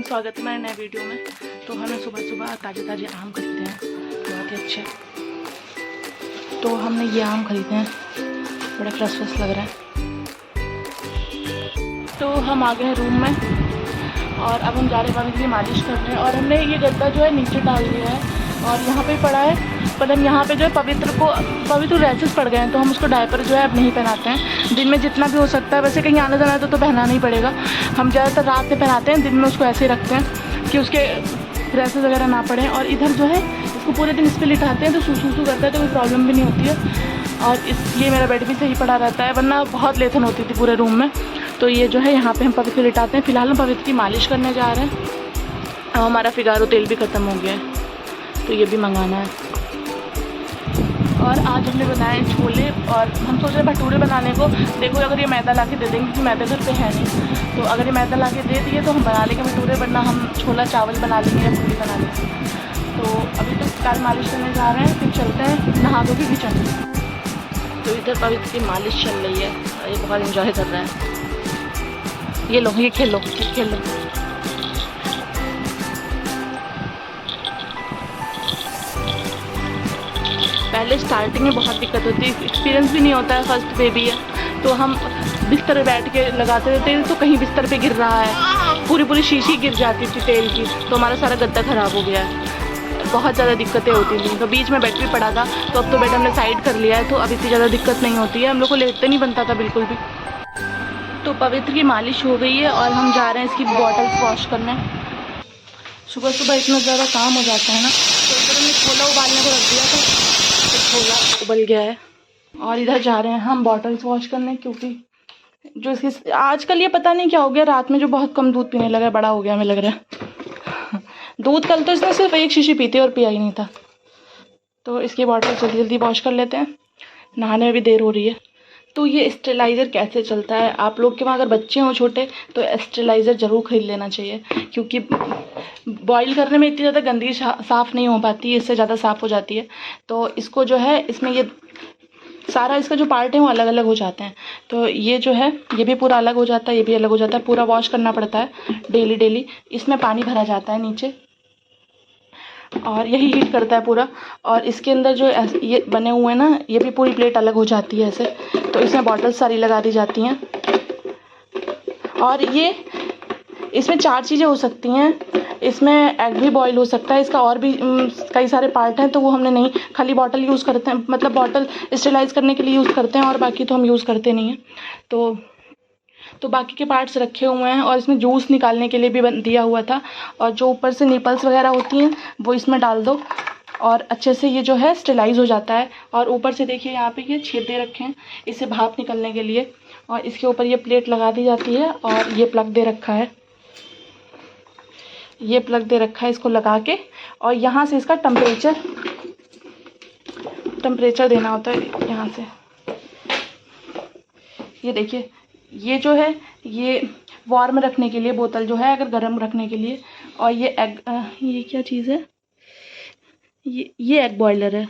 स्वागत है मेरे नए वीडियो में। तो हमें सुबह सुबह ताज़े ताज़े आम खरीदे हैं, बहुत ही अच्छे। तो हमने ये आम खरीदे हैं, बड़ा फ्रेश लग रहा है। तो हम आ गए हैं रूम में और अब हम जा रहे हैं पानी के लिए मालिश कर रहे हैं। और हमने ये गद्दा जो है नीचे डाल दिया है और यहाँ पे पड़ा है, मतलब यहाँ पे जो है पवित्र रैसेस पड़ गए हैं, तो हम उसको डायपर जो है अब नहीं पहनाते हैं। दिन में जितना भी हो सकता है, वैसे कहीं आना जाना है तो पहनाना ही पड़ेगा। हम ज़्यादातर रात में पहनाते हैं, दिन में उसको ऐसे ही रखते हैं कि उसके रैसेस वगैरह ना पड़े। और इधर जो है इसको पूरे दिन इस पर लिटाते हैं तो सूसू करता है, तो कोई प्रॉब्लम भी नहीं होती है। और ये मेरा बेड भी सही पड़ा रहता है, वरना बहुत लेथन होती थी पूरे रूम में। तो ये जो है यहाँ पे हम पवित्र लिटाते हैं। फिलहाल हम पवित्र की मालिश करने जा रहे हैं। अब हमारा फिगारो तेल भी ख़त्म हो गया है, तो ये भी मंगाना है। और आज हमने बनाए छोले और हम सोच रहे हैं भटूरे बनाने को। देखो अगर ये मैदा ला के दे देंगे, क्योंकि मैदा घर पे है नहीं, तो अगर ये मैदा ला के दे दिए तो हम बना लेंगे भटूरे, वरना हम छोला चावल बना लेंगे या पूरी बना लेंगे। तो अभी तो काल मालिश करने जा रहे हैं, फिर चलते हैं नहा धो के किचन में। तो इधर पवित्र की मालिश चल रही है और ये बहुत इन्जॉय कर रहा है। ये लो, ये खेल लो। पहले स्टार्टिंग में बहुत दिक्कत होती है, एक्सपीरियंस भी नहीं होता है, फर्स्ट बेबी है, तो हम बिस्तर पे बैठ के लगाते थे तेल, तो कहीं बिस्तर पे गिर रहा है, पूरी शीशी गिर जाती थी तेल की, तो हमारा सारा गद्दा ख़राब हो गया है। बहुत ज़्यादा दिक्कतें होती थी। तो बीच में बेड भी पड़ा था, तो अब तो बेड हमने साइड कर लिया है, तो अब इतनी ज़्यादा दिक्कत नहीं होती है। हम लोग को लेटते नहीं बनता था बिल्कुल भी। तो पवित्र की मालिश हो गई है और हम जा रहे हैं इसकी बॉटल्स वॉश करने। सुबह सुबह इतना ज़्यादा काम हो जाता है ना, तो इधर हमने छोला उबालने को रख दिया था, तो छोला उबल गया है। और इधर जा रहे हैं हम बॉटल्स वॉश करने, क्योंकि जो इसकी आजकल ये पता नहीं क्या हो गया, रात में जो बहुत कम दूध पीने लगा, बड़ा हो गया हमें लग रहा है। दूध कल तो इसने सिर्फ एक शीशी पी थी और पिया ही नहीं था। तो इसकी बॉटल जल्दी जल्दी वॉश कर लेते हैं, नहाने में भी देर हो रही है। तो ये स्टेलाइज़र कैसे चलता है, आप लोग के वहाँ अगर बच्चे हों छोटे तो स्टेलाइज़र ज़रूर ख़रीद लेना चाहिए, क्योंकि बॉईल करने में इतनी ज़्यादा गंदगी साफ़ नहीं हो पाती, इससे ज़्यादा साफ़ हो जाती है। तो इसको जो है, इसमें ये सारा इसका जो पार्ट है वो अलग अलग हो जाते हैं। तो ये जो है ये भी पूरा अलग हो जाता है, ये भी अलग हो जाता है, पूरा वॉश करना पड़ता है डेली। इसमें पानी भरा जाता है नीचे और यही हीट करता है पूरा। और इसके अंदर जो ये बने हुए हैं ना, ये भी पूरी प्लेट अलग हो जाती है ऐसे। तो इसमें बॉटल्स सारी लगा दी जाती हैं। और ये इसमें 4 चीज़ें हो सकती हैं। इसमें एग भी बॉईल हो सकता है, इसका और भी कई सारे पार्ट हैं, तो वो हमने नहीं, खाली बॉटल यूज़ करते हैं, मतलब बॉटल स्टेलाइज़ करने के लिए यूज़ करते हैं, और बाकी तो हम यूज़ करते नहीं हैं। तो बाकी के पार्ट्स रखे हुए हैं। और इसमें जूस निकालने के लिए भी दिया हुआ था। और जो ऊपर से निपल्स वगैरह होती हैं वो इसमें डाल दो और अच्छे से ये जो है स्टेलाइज़ हो जाता है। और ऊपर से देखिए यहाँ पे ये छेद दे रखे हैं इससे भाप निकलने के लिए। और इसके ऊपर ये प्लेट लगा दी जाती है और ये प्लग दे रखा है, ये प्लग दे रखा है इसको लगा के। और यहाँ से इसका टेम्परेचर देना होता है यहाँ से। ये देखिए, ये जो है ये वार्म रखने के लिए बोतल जो है, अगर गर्म रखने के लिए। और ये एग, ये क्या चीज़ है, ये एग बॉयलर है,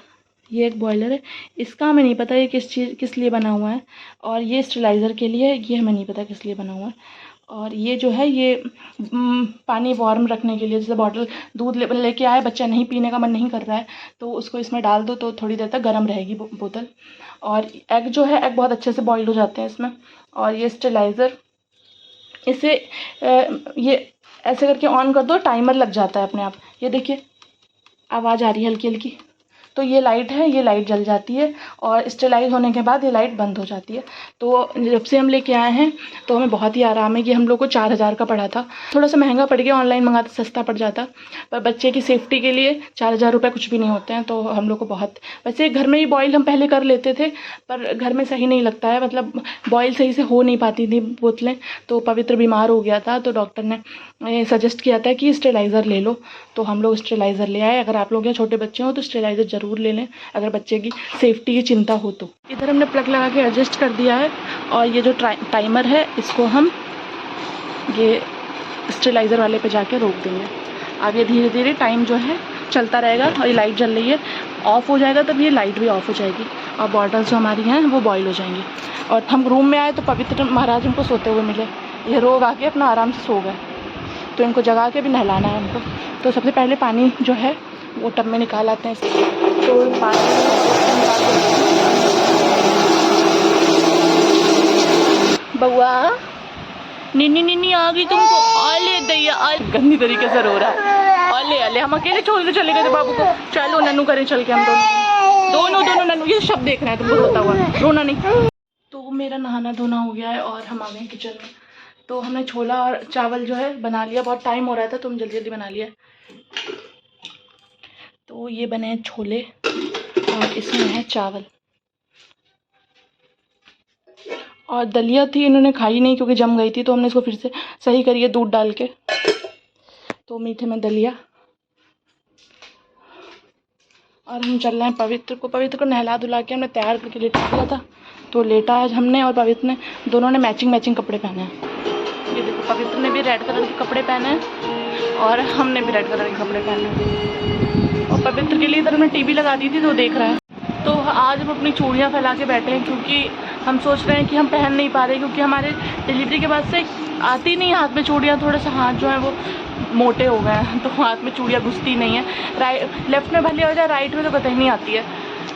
ये एक बॉयलर है। इसका हमें नहीं पता ये किस लिए बना हुआ है। और ये स्टेलाइज़र के लिए, ये हमें नहीं पता किस लिए बना हुआ है। और ये जो है ये पानी वार्म रखने के लिए, जैसे बॉटल दूध लेके आए, बच्चा नहीं पीने का मन नहीं कर रहा है, तो उसको इसमें डाल दो तो थोड़ी देर तक गर्म रहेगी बोतल। और एग जो है, एग बहुत अच्छे से बॉइल्ड हो जाते हैं इसमें। और ये स्टेलाइज़र, इसे ये ऐसे करके ऑन कर दो, टाइमर लग जाता है अपने आप। ये देखिए आवाज़ आ रही है हल्की हल्की, तो ये लाइट है, ये लाइट जल जाती है और स्टेलाइज होने के बाद ये लाइट बंद हो जाती है। तो जब से हम लेके आए हैं तो हमें बहुत ही आराम है। कि हम लोग को 4000 का पड़ा था, थोड़ा सा महंगा पड़ गया, ऑनलाइन मंगाते सस्ता पड़ जाता, पर बच्चे की सेफ्टी के लिए 4000 रुपये कुछ भी नहीं होते हैं। तो हम लोग को बहुत, वैसे घर में ही बॉयल हम पहले कर लेते थे, पर घर में सही नहीं लगता है, मतलब बॉयल सही से हो नहीं पाती थी बोतलें। तो पवित्र बीमार हो गया था, तो डॉक्टर ने सजेस्ट किया था कि स्टेलाइज़र ले लो, तो हम लोग स्टेलाइज़र ले आए। अगर आप लोग यहाँ छोटे बच्चे हो तो स्टेलाइज़र ज़रूर ले लें, अगर बच्चे की सेफ्टी की चिंता हो तो। इधर हमने प्लग लगा के एडजस्ट कर दिया है। और ये जो टाइमर है, इसको हम ये स्टेलाइज़र वाले पे जाके रोक देंगे। आगे धीरे धीरे टाइम जो है चलता रहेगा। और ये लाइट जल रही है, ऑफ़ हो जाएगा तब ये लाइट भी ऑफ़ हो जाएगी और बॉटल्स जो हमारी हैं वो बॉयल हो जाएंगी। और हम रूम में आए तो पवित्र महाराज हमको सोते हुए मिले, ये रोग आके अपना आराम से सो गए। तो इनको जगा के भी नहलाना है हमको। तो सबसे पहले पानी जो है वो टब में निकाल आते हैं। तो पानी बउआ निन्नी निन्नी आ गई तुमको। अले दैया गंदी तरीके से रो रहा है। अले अले हम अकेले छोड़ के चले गए थे बाबू को। चलो नन्नू करें चल के हम दोनों नन्नू। ये शब्द देख रहे हैं तुमको रोता हुआ, रोना नहीं। तो मेरा नहाना धोना हो गया है और हम आ गए किचन में। तो हमने छोला और चावल जो है बना लिया। बहुत टाइम हो रहा था तो हम जल्दी जल्दी बना लिया। तो ये बने हैं छोले और इसमें है चावल। और दलिया थी, इन्होंने खाई नहीं क्योंकि जम गई थी, तो हमने इसको फिर से सही करी है दूध डाल के। तो मीठे में दलिया। और हम चल रहे हैं पवित्र को नहला धुला के हमने तैयार करके लेटा दिया था। तो लेटा है हमने और पवित्र ने, दोनों ने मैचिंग कपड़े पहने हैं। ये देखो पवित्र ने भी रेड कलर के कपड़े पहने हैं और हमने भी रेड कलर के कपड़े पहने हैं। और पवित्र के लिए इधर हमने टीवी लगा दी थी तो देख रहा है। तो आज हम अपनी चूड़ियाँ फैला के बैठे हैं क्योंकि हम सोच रहे हैं कि हम पहन नहीं पा रहे क्योंकि हमारे डिलीवरी के बाद से आती नहीं हाथ में चूड़ियाँ। थोड़े से हाथ जो है वो मोटे हो गए हैं तो हाथ में चूड़ियाँ घुसती नहीं है। लेफ्ट में भले हो जाए, राइट में तो कतई नहीं आती है।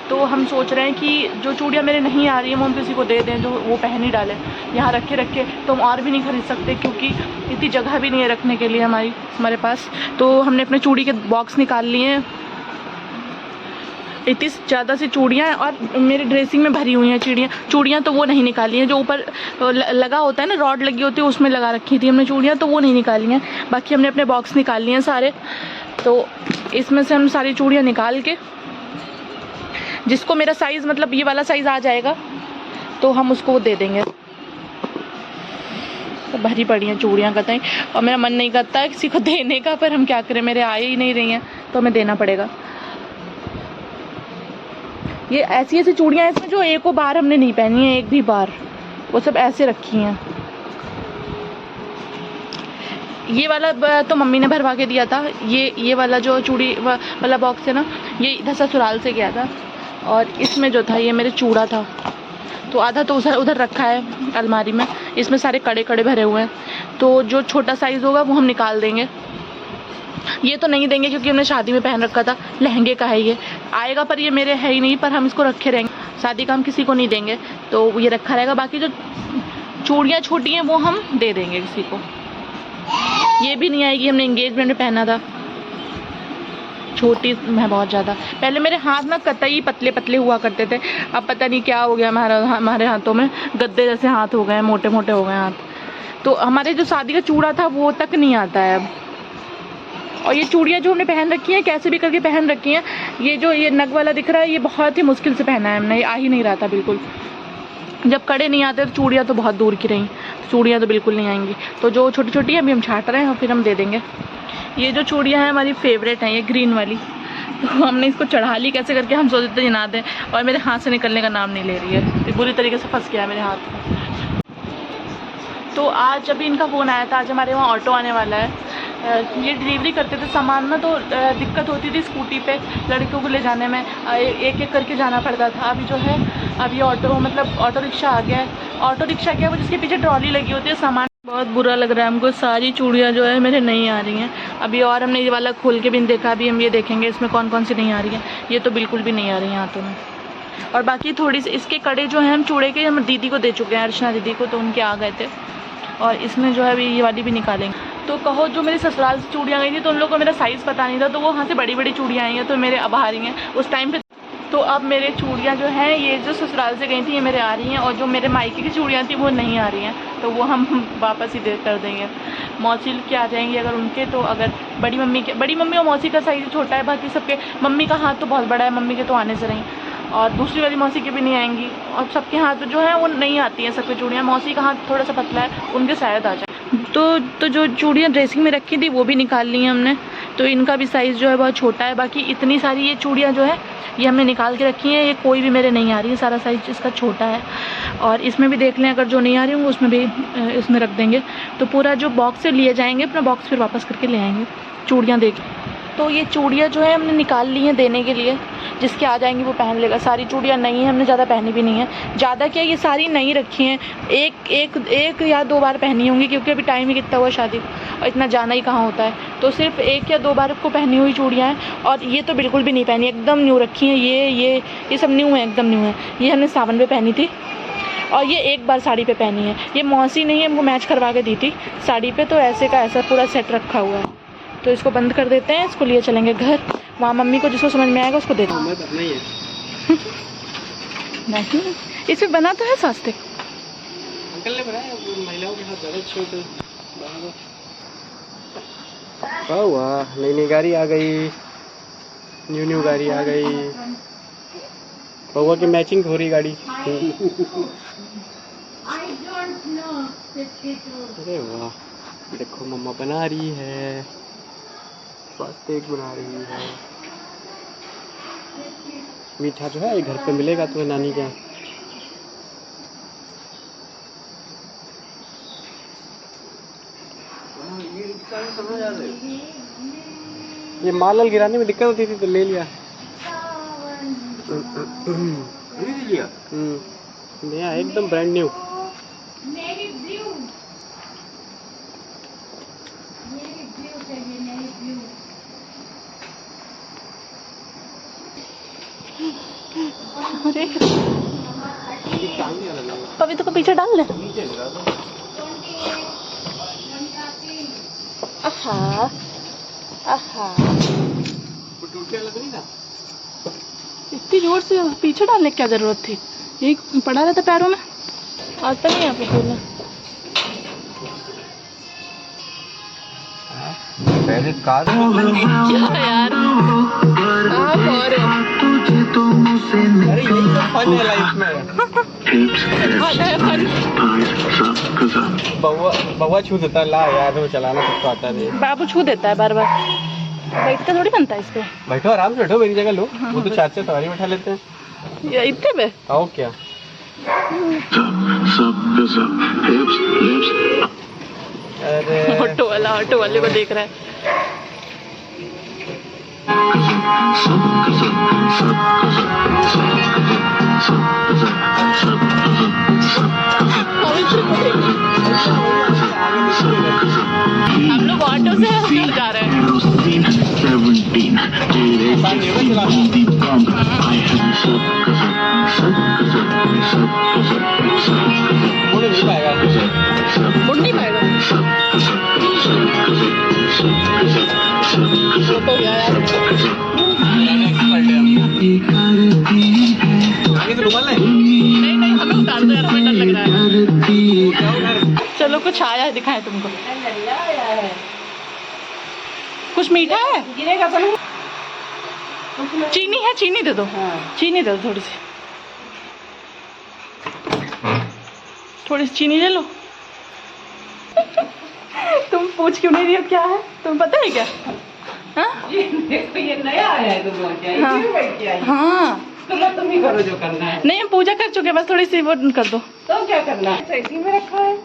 तो हम सोच रहे हैं कि जो चूड़ियाँ मेरे नहीं आ रही हैं वो हम किसी को दे दें जो वो पहन ही डालें। यहाँ रखे तो हम और भी नहीं खरीद सकते क्योंकि इतनी जगह भी नहीं है रखने के लिए हमारे पास। तो हमने अपने चूड़ी के बॉक्स निकाल लिए हैं। इतनी ज़्यादा सी चूड़ियाँ हैं और मेरी ड्रेसिंग में भरी हुई हैं चूड़ियाँ तो वो नहीं निकाली हैं। जो ऊपर लगा होता है ना, रॉड लगी होती है, उसमें लगा रखी थी हमने चूड़ियाँ, तो वो नहीं निकाली हैं। बाकी हमने अपने बॉक्स निकाल लिए हैं सारे। तो इसमें से हम सारी चूड़ियाँ निकाल के, जिसको मेरा साइज़ मतलब ये वाला साइज़ आ जाएगा तो हम उसको दे देंगे। तो भरी पड़ी हैं चूड़ियाँ कतई, और मेरा मन नहीं करता है किसी को देने का, पर हम क्या करें, मेरे आ ही नहीं रही हैं तो हमें देना पड़ेगा। ये ऐसी चूड़ियाँ हैं इसमें जो एक बार हमने नहीं पहनी है, एक भी बार, वो सब ऐसे रखी हैं। ये वाला तो मम्मी ने भरवा के दिया था। ये वाला जो चूड़ी वाला बॉक्स है ना, ये इधर ससुराल से गया था। और इसमें जो था ये मेरे चूड़ा था, तो आधा तो उधर रखा है अलमारी में। इसमें सारे कड़े भरे हुए हैं। तो जो छोटा साइज़ होगा वो हम निकाल देंगे। ये तो नहीं देंगे क्योंकि हमने शादी में पहन रखा था, लहंगे का है, ये आएगा, पर ये मेरे है ही नहीं, पर हम इसको रखे रहेंगे। शादी का हम किसी को नहीं देंगे तो ये रखा रहेगा। बाकी जो चूड़ियाँ छोटी हैं वो हम दे देंगे किसी को। ये भी नहीं आएगी, हमने एंगेजमेंट में पहना था, छोटी है बहुत ज़्यादा। पहले मेरे हाथ ना कतई पतले हुआ करते थे, अब पता नहीं क्या हो गया हमारे हाथों में, गद्दे जैसे हाथ हो गए हैं, मोटे हो गए हाथ। तो हमारे जो शादी का चूड़ा था वो तक नहीं आता है अब। और ये चूड़ियाँ जो हमने पहन रखी हैं, कैसे भी करके पहन रखी हैं। ये नग वाला दिख रहा है, ये बहुत ही मुश्किल से पहना है हमने, ये आ ही नहीं रहा था बिल्कुल। जब कड़े नहीं आते तो चूड़ियाँ तो बहुत दूर की रहीं, चूड़ियाँ तो बिल्कुल नहीं आएंगी। तो जो छोटी अभी हम छाट रहे हैं और फिर हम दे देंगे। ये जो चूड़ियाँ हैं हमारी फेवरेट हैं, ये ग्रीन वाली। तो हमने इसको चढ़ा ली कैसे करके, हम सोचते ना दें, और मेरे हाथ से निकलने का नाम नहीं ले रही है, तो बुरी तरीके से फंस गया है मेरे हाथ में। तो आज अभी इनका फ़ोन आया था, आज हमारे वहाँ ऑटो आने वाला है। ये डिलीवरी करते थे सामान ना, तो दिक्कत होती थी स्कूटी पे लड़कियों को ले जाने में, एक करके जाना पड़ता था। अभी जो है अब ये ऑटो रिक्शा आ गया है। ऑटो रिक्शा क्या है, वो जिसके पीछे ट्रॉली लगी होती है सामान। बहुत बुरा लग रहा है हमको, सारी चूड़ियाँ जो है मेरे नहीं आ रही हैं अभी। और हमने ये वाला खोल के भी नहीं देखा, अभी हम ये देखेंगे इसमें कौन कौन सी नहीं आ रही हैं। ये तो बिल्कुल भी नहीं आ रही हैं हाथों में। और बाकी थोड़ी सी इसके कड़े जो हैं हम चूड़े के, हम दीदी को दे चुके हैं, अर्चना दीदी को, तो उनके आ गए थे। और इसमें जो है अभी ये वाली भी निकालेंगे। तो कहो जो मेरी ससुराल से चूड़ियाँ गई थी तो उन लोगों को मेरा साइज़ पता नहीं था, तो वो वहाँ से बड़ी चूड़ियाँ आई हैं, तो मेरे अब आ रही हैं उस टाइम पे। तो अब मेरे चूड़ियाँ जो हैं, ये जो ससुराल से गई थी ये मेरे आ रही हैं, और जो मेरे मायके की चूड़ियाँ थी वो नहीं आ रही हैं, तो वो हम वापस ही कर देंगे। मौसी के आ जाएंगी अगर उनके, तो अगर बड़ी मम्मी और मौसी का साइज़ छोटा है, बाकी सबके, मम्मी का हाथ तो बहुत बड़ा है, मम्मी के तो आने से रहीं, और दूसरी वाली मौसी की भी नहीं आएंगी। और सबके हाथ जो है वो नहीं आती हैं सबकी चूड़ियाँ। मौसी का हाथ थोड़ा सा पतला है, उनके शायद आ जाए। तो जो चूड़ियाँ ड्रेसिंग में रखी थी वो भी निकाल ली हैं हमने, तो इनका भी साइज़ जो है बहुत छोटा है। बाकी इतनी सारी ये चूड़ियाँ जो है ये हमने निकाल के रखी हैं, ये कोई भी मेरे नहीं आ रही है, सारा साइज़ इसका छोटा है। और इसमें भी देख लें, अगर जो नहीं आ रही होंगी उसमें भी इसमें रख देंगे। तो पूरा जो बॉक्स से लिए जाएंगे, अपना बॉक्स फिर वापस करके ले आएंगे चूड़ियाँ देख। तो तो ये चूड़ियाँ जो है हमने निकाल ली हैं देने के लिए, जिसके आ जाएंगी वो पहन लेगा। सारी चूड़ियाँ नई हैं, हमने ज़्यादा पहनी भी नहीं है। ज़्यादा क्या, ये सारी नई रखी हैं, एक या 2 बार पहनी होंगी, क्योंकि अभी टाइम ही कितना हुआ शादी और इतना जाना ही कहाँ होता है। तो सिर्फ 1 या 2 बार को पहनी हुई चूड़ियाँ हैं। और ये तो बिल्कुल भी नहीं पहनी, एकदम न्यू रखी हैं। ये सब न्यू है, एकदम न्यू है। ये हमने सावन पे पहनी थी और ये 1 बार साड़ी पे पहनी है। ये मौसी नहीं है, हमको मैच करवा के दी थी साड़ी पे, तो ऐसे का ऐसा पूरा सेट रखा हुआ है। तो इसको बंद कर देते हैं, इसको लिए चलेंगे घर। वहाँ मम्मी को जिसको समझ में आएगा उसको दे देंगे। नहीं, इसमें बना तो है स्वास्तिक। अंकल ने बनाया, महिलाओं के हाथ ज़्यादा अच्छे होते हैं। वाह, नई गाड़ी आ गई, न्यू गाड़ी आ गई। बउआ की मैचिंग हो रही गाड़ी। अरे वाह, देखो मम्मा बना रही है, स्वास्तिक बना रही है। मीठा जो है घर पे मिलेगा तुम्हें नानी के। ये मालल गिराने में दिक्कत होती थी तो ले लिया। नया एकदम ब्रांड न्यू। अरे पवित्र को पीछे डाल ले। आहा आहा, इतनी जोर से पीछे डालने की क्या जरूरत थी, यही पड़ा रहता पैरों में। आता नहीं यहाँ पे खोलना। पहले कार क्या यार, आप और अरे यही तो फन है लाइफ में। बउआ छू देता है, ला यार तुम्हें चलाना सबको आता है। बाबू छू देता है बार बार, बैठता थोड़ी बनता है इस पे। बैठो आराम से बैठो, मेरी जगह लो। वो तो 4 सवारी बैठा लेते हैं। ये इतने पे आओ क्या। अरे ऑटो वाले को देख रहा है। हम लोग ऑटो से घर जा रहे हैं। मुड़ नहीं पाएगा। तो यार नहीं हमें उतार दो यार, हमें डर लग रहा है। चलो कुछ आया है दिखाएं तुमको। कुछ मीठा है, चीनी है, चीनी दे दो। चीनी दे दो, थोड़ी सी चीनी ले लो। तुम पूछ क्यों नहीं रही हो क्या है, तुम्हें पता है क्या? देखो ये नया आया है, तो हाँ तुम ही करो जो करना है। नहीं हम पूजा कर चुके, बस थोड़ी सी वो कर दो। तो क्या करना है, इसी में रखा है।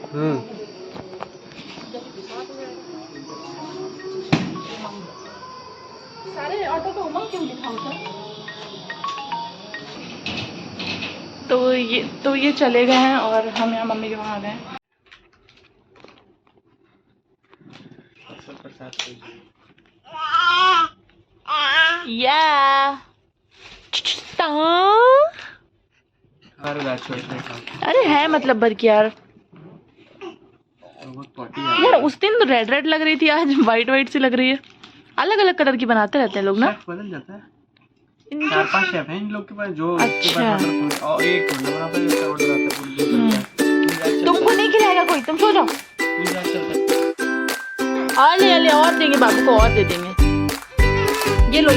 सारे ऑटो को उमंग क्यों लिखा होता है? तो ये चले गए हैं और हम यहाँ मम्मी के वहाँ आ गए हैं। अरे है मतलब भर की यार उस दिन तो रेड लग रही थी, आज वाइट सी लग रही है। अलग अलग कलर की बनाते रहते हैं लोग ना, बदल जाता है। 4-5 शेफ हैं इन लोग के पास जो अच्छा और एक ऑर्डर आता है। तुमको नहीं खिलाएगा कोई, तुम सो जाओ। और ले और देंगे बाबू को, और दे देंगे। ये लो